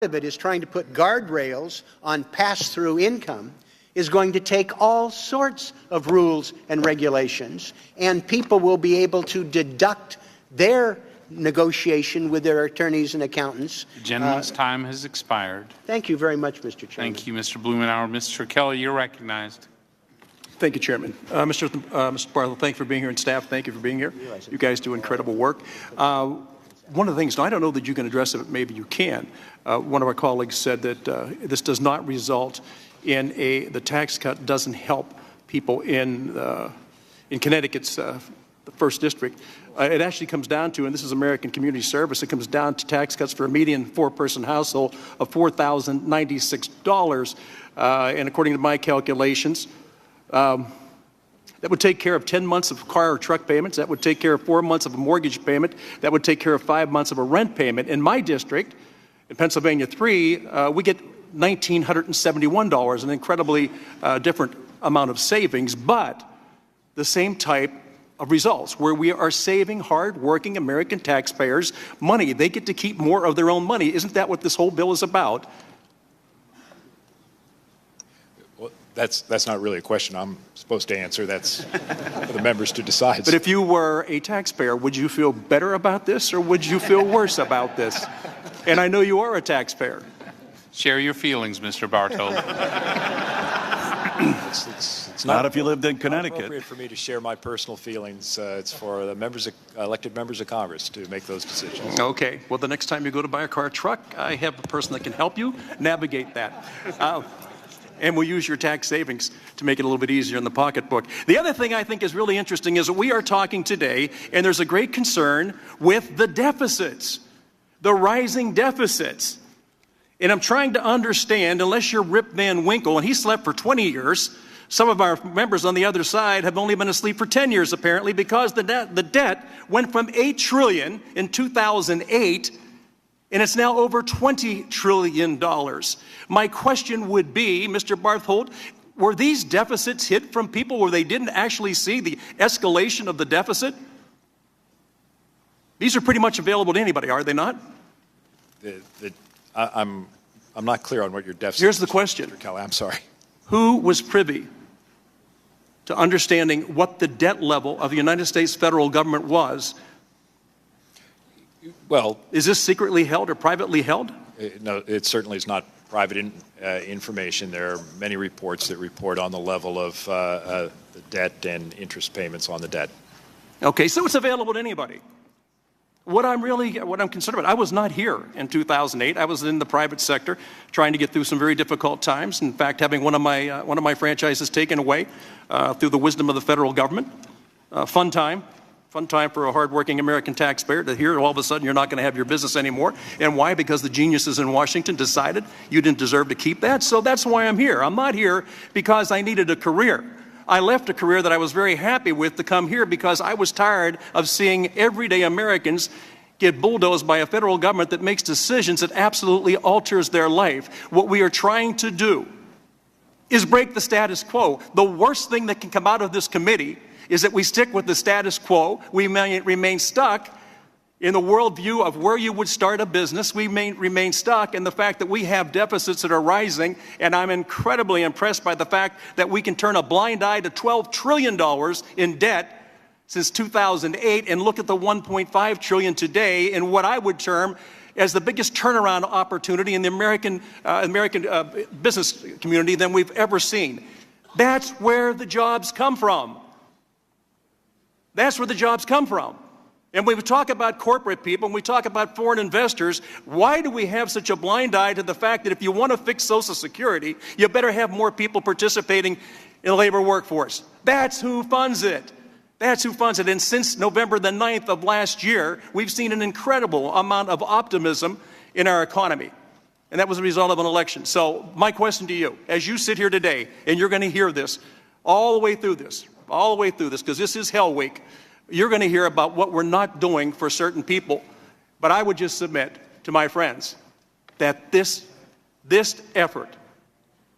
of it is trying to put guardrails on pass-through income is going to take all sorts of rules and regulations, and people will be able to deduct their negotiation with their attorneys and accountants. The gentleman's time has expired. Thank you very much, Mr. Chairman. Thank you, Mr. Blumenauer. Mr. Kelly, you're recognized. Thank you, Chairman. Mr. Barthel, thank you for being here, and staff, thank you for being here. You guys do incredible work. One of the things, now I don't know that you can address it, but maybe you can. One of our colleagues said that this does not result in the tax cut doesn't help people in Connecticut's the first district. It actually comes down to, and this is American Community Service, it comes down to tax cuts for a median four-person household of $4,096. And according to my calculations, that would take care of 10 months of car or truck payments. That would take care of 4 months of a mortgage payment. That would take care of 5 months of a rent payment. In my district, in Pennsylvania 3, we get $1,971, an incredibly different amount of savings, but the same type of results where we are saving hard-working American taxpayers money. They get to keep more of their own money. Isn't that what this whole bill is about? Well, that's not really a question I'm supposed to answer. That's for the members to decide. But if you were a taxpayer, would you feel better about this or would you feel worse about this? And I know you are a taxpayer. Share your feelings, Mr. Bartold. It's not if you lived in Connecticut. It's not appropriate for me to share my personal feelings. It's for the elected members of Congress to make those decisions. Okay. Well, the next time you go to buy a car or truck, I have a person that can help you navigate that. And we'll use your tax savings to make it a little bit easier in the pocketbook. The other thing I think is really interesting is that we are talking today, and there's a great concern with the deficits, the rising deficits. And I'm trying to understand, unless you're Rip Van Winkle, and he slept for 20 years, some of our members on the other side have only been asleep for 10 years, apparently, because the debt went from $8 trillion in 2008, and it's now over $20 trillion. My question would be, Mr. Barthold, were these deficits hit from people where they didn't actually see the escalation of the deficit? These are pretty much available to anybody, are they not? I'm not clear on what your deficit is. Here's the question. Mr. Kelly, I'm sorry. Who was privy to understanding what the debt level of the United States federal government was? Well, is this secretly held or privately held? No, it certainly is not private information. There are many reports that report on the level of the debt and interest payments on the debt. Okay, so it's available to anybody. What I'm concerned about, I was not here in 2008. I was in the private sector trying to get through some very difficult times. In fact, having one of my franchises taken away through the wisdom of the federal government. Fun time for a hardworking American taxpayer to hear all of a sudden you're not going to have your business anymore. And why? Because the geniuses in Washington decided you didn't deserve to keep that. So that's why I'm here. I'm not here because I needed a career. I left a career that I was very happy with to come here because I was tired of seeing everyday Americans get bulldozed by a federal government that makes decisions that absolutely alters their life. What we are trying to do is break the status quo. The worst thing that can come out of this committee is that we stick with the status quo. We may remain stuck in the worldview of where you would start a business. We may remain stuck in the fact that we have deficits that are rising, and I'm incredibly impressed by the fact that we can turn a blind eye to $12 trillion in debt since 2008 and look at the $1.5 trillion today in what I would term as the biggest turnaround opportunity in the American business community than we've ever seen. That's where the jobs come from. That's where the jobs come from. And when we talk about corporate people, and we talk about foreign investors, why do we have such a blind eye to the fact that if you want to fix Social Security, you better have more people participating in the labor workforce? That's who funds it. That's who funds it. And since November the 9th of last year, we've seen an incredible amount of optimism in our economy. And that was a result of an election. So my question to you, as you sit here today, and you're going to hear this all the way through this, because this is Hell Week, you're going to hear about what we're not doing for certain people. But I would just submit to my friends that this effort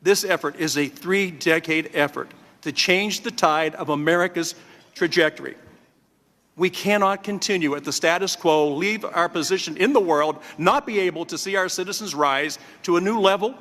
is a 3-decade effort to change the tide of America's trajectory. We cannot continue at the status quo, leave our position in the world, not be able to see our citizens rise to a new level,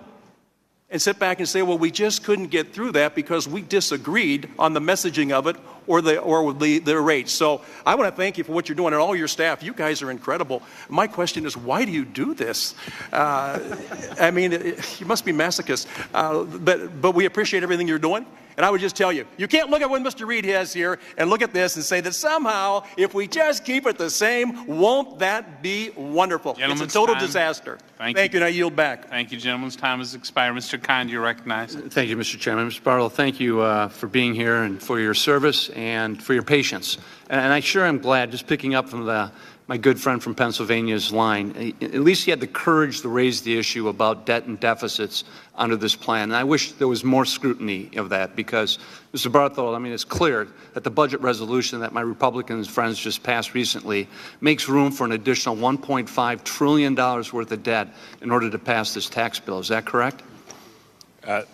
and sit back and say, well, we just couldn't get through that because we disagreed on the messaging of it or the rates. So I want to thank you for what you're doing and all your staff. You guys are incredible. My question is, why do you do this? I mean, you must be masochists. But we appreciate everything you're doing. And I would just tell you, you can't look at what Mr. Reid has here and look at this and say that somehow, if we just keep it the same, won't that be wonderful? Gentleman's it's a total time. disaster. Thank you, and I yield back. Thank you, gentleman's time has expired. Mr. Kind, you're recognized. Thank you, Mr. Chairman. Mr. Bartle, thank you for being here and for your service and for your patience. And I sure am glad, just picking up from my good friend from Pennsylvania's line, at least he had the courage to raise the issue about debt and deficits under this plan. And I wish there was more scrutiny of that because, Mr. Bartle, I mean, it's clear that the budget resolution that my Republican friends just passed recently makes room for an additional $1.5 trillion worth of debt in order to pass this tax bill. Is that correct?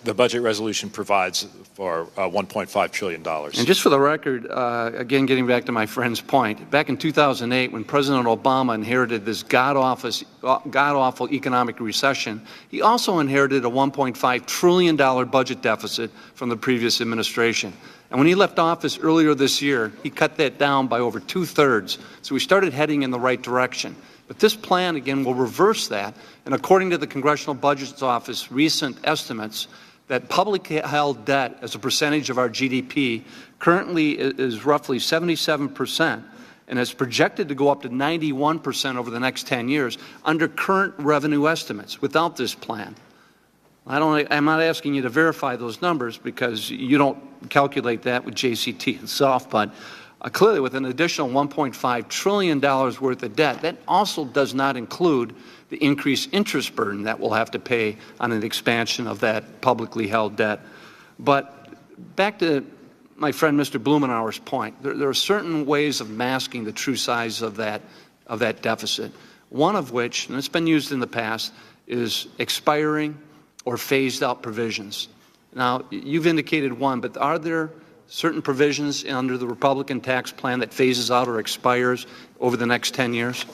The budget resolution provides for $1.5 trillion. And just for the record, again, getting back to my friend's point, back in 2008, when President Obama inherited this god-awful economic recession, he also inherited a $1.5 trillion budget deficit from the previous administration. And when he left office earlier this year, he cut that down by over 2/3. So we started heading in the right direction. But this plan, again, will reverse that. And according to the Congressional Budget Office recent estimates, that publicly held debt as a percentage of our GDP currently is roughly 77%, and it's projected to go up to 91% over the next 10 years under current revenue estimates without this plan. I'm not asking you to verify those numbers because you don't calculate that with JCT itself, but clearly, with an additional $1.5 trillion worth of debt, that also does not include the increased interest burden that we'll have to pay on an expansion of that publicly held debt. But back to my friend Mr. Blumenauer's point, there are certain ways of masking the true size of that deficit, one of which, and it's been used in the past, is expiring or phased out provisions. Now, you've indicated one, but are there certain provisions under the Republican tax plan that phases out or expires over the next 10 years?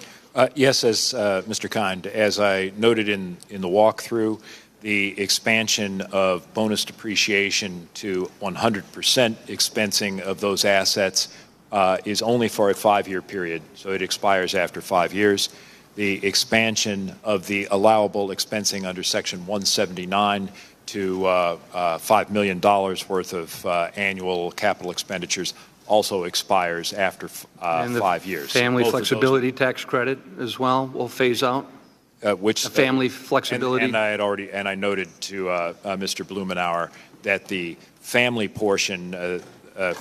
Yes, as Mr. Kind, as I noted in the walkthrough, the expansion of bonus depreciation to 100% expensing of those assets is only for a 5-year period, so it expires after 5 years. The expansion of the allowable expensing under Section 179 to $5 million worth of annual capital expenditures also expires after 5 years. Family flexibility tax credit as well will phase out? Which family flexibility? And I noted to Mr. Blumenauer that the family portion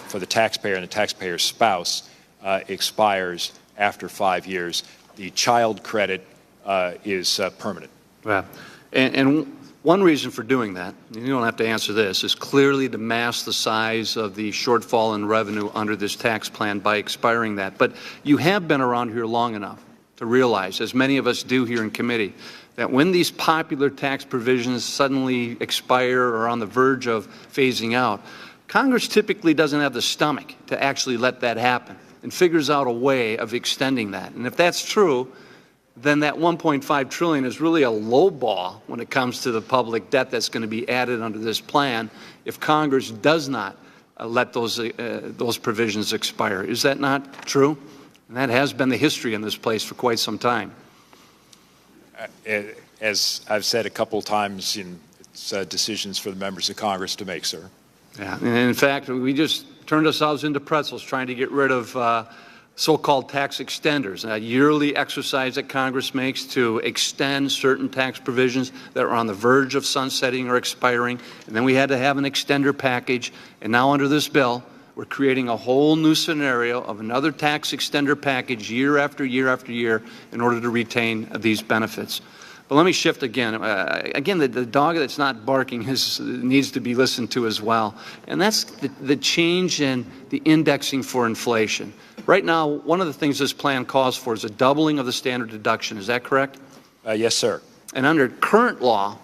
for the taxpayer and the taxpayer's spouse expires after 5 years. The child credit is permanent. Yeah. And one reason for doing that, and you don't have to answer this, is clearly to mask the size of the shortfall in revenue under this tax plan by expiring that. But you have been around here long enough to realize, as many of us do here in committee, that when these popular tax provisions suddenly expire or are on the verge of phasing out, Congress typically doesn't have the stomach to actually let that happen and figures out a way of extending that. And if that's true, then that $1.5 trillion is really a low ball when it comes to the public debt that's going to be added under this plan if Congress does not let those provisions expire. Is that not true? And that has been the history in this place for quite some time. As I've said a couple of times, it's decisions for the members of Congress to make, sir. Yeah, and in fact, we just turned ourselves into pretzels trying to get rid of so-called tax extenders, a yearly exercise that Congress makes to extend certain tax provisions that are on the verge of sunsetting or expiring. And then we had to have an extender package. And now under this bill, we're creating a whole new scenario of another tax extender package year after year after year in order to retain these benefits. But let me shift again. The dog that's not barking needs to be listened to as well. And that's the change in the indexing for inflation. Right now, one of the things this plan calls for is a doubling of the standard deduction. Is that correct? Yes, sir. And under current law,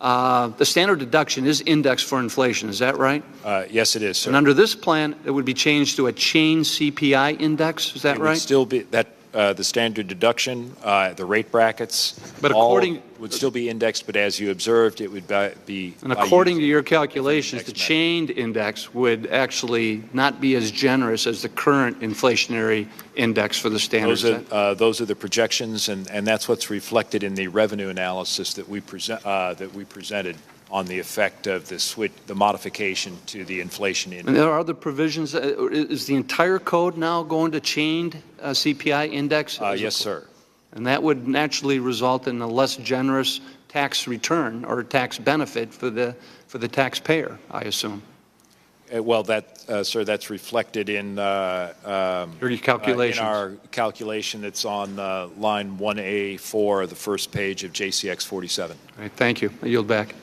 the standard deduction is indexed for inflation, is that right? Yes, it is, sir. And under this plan, it would be changed to a chain CPI index, is that It would right? still be that the standard deduction, the rate brackets, But all according- would still be indexed, but as you observed, it would be. And by according to using your calculations, the index method. chained index would actually not be as generous as the current inflationary index for the standard. Those are the projections, and that's what's reflected in the revenue analysis that we presented on the effect of the modification to the inflation And index. there are other provisions. Is the entire code now going to chained CPI index? Yes, sir. And that would naturally result in a less generous tax return or tax benefit for the taxpayer, I assume. Well, sir, that's reflected in Your calculations. in our calculation that's on line 1A4, the first page of JCX 47. All right, thank you. I yield back.